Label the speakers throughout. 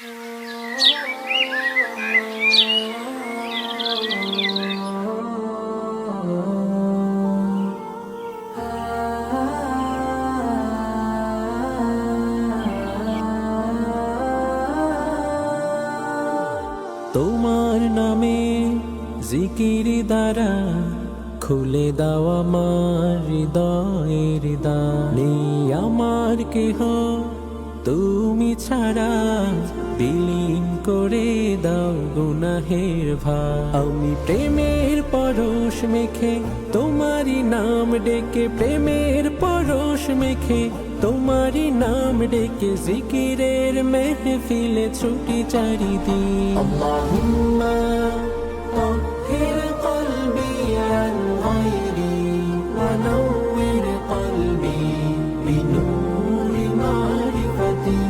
Speaker 1: তোমার নামে জিকির দ্বারা খুলে দাও আমার হৃদয়ের দ্বার। নেই আমার কেহ তুমি ছাড়া, বিলীন করে দাও গুনাহের ভার। আমি প্রেমের পরশ মেখে তোমারই নাম ডেকে, প্রেমের পরশ মেখে তোমারই নাম ডেকে, জিকিরের মেহফিলে ছুটি চারিদিন। আল্লাহুম্মা তাহহির কলবি আন গায়রি ওয়া নাওয়ির কলবি বিনূরি মারিফাতি।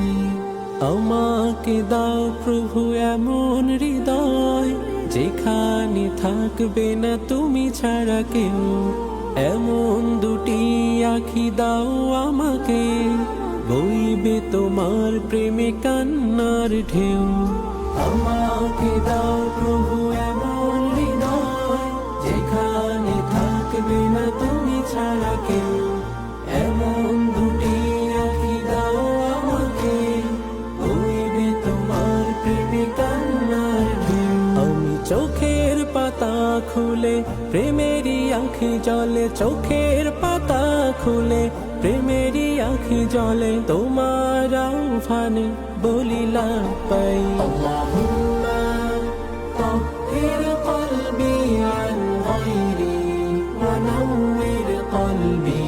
Speaker 1: আমাকে দাও প্রভু এমন হৃদয়, যেখানে থাকবে না তুমি ছাড়া কেউ। এমন দুটি আখি দাও আমাকে, বইবে তোমার প্রেমে কান্নার ঢেউ। আমাকে দাও প্রভু এমন হৃদয়, যেখানে থাকবে না তুমি ছাড়া কেউ। এমন দুটি আখি দাও আমাকে, বইবে তোমার প্রেমে কান্নার ঢেউ। আমি চোখের পাতা খুলে প্রেমেরই আঁখি জলে, চোখের পাতা খুলে প্রেমেরই আঁখি জলে, তোমার আহ্বানে বলি লাব্বাইক। আল্লাহুম্মা তাহহির কলবি আন গায়রি ওয়া নাওয়ির কলবি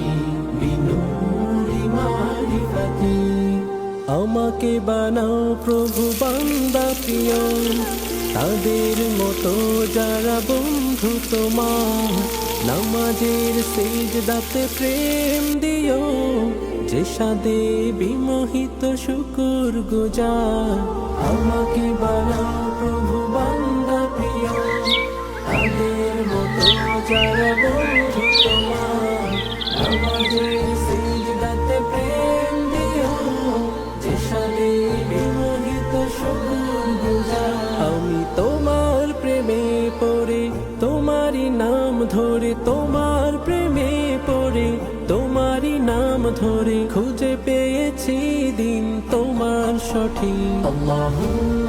Speaker 1: বিনূরি মারিফাতি। আমাকে বানাও প্রভু বান্দা প্রিয়, তাদের মতো যারা বন্ধু তোমার। নামাজের সিজদাতে প্রেম দিও, যে সাদে বিমোহিত শুকর গুজার। আমাকে বানাও প্রভু বান্দা প্রিয়, তাদের মতো যারা বন্ধু তোমার। নামাজের সিজদাতে প্রেম দিও, যে সাদে বিমোহিত শুকর গুজার। আমি তোমার প্রেমে পড়ে তোমারই নাম ধরে, তোমার প্রেমে পড়ে তোমারই নাম ধরে, খুঁজে পেয়েছি দিন তোমার সঠিক। আল্লাহুম্মা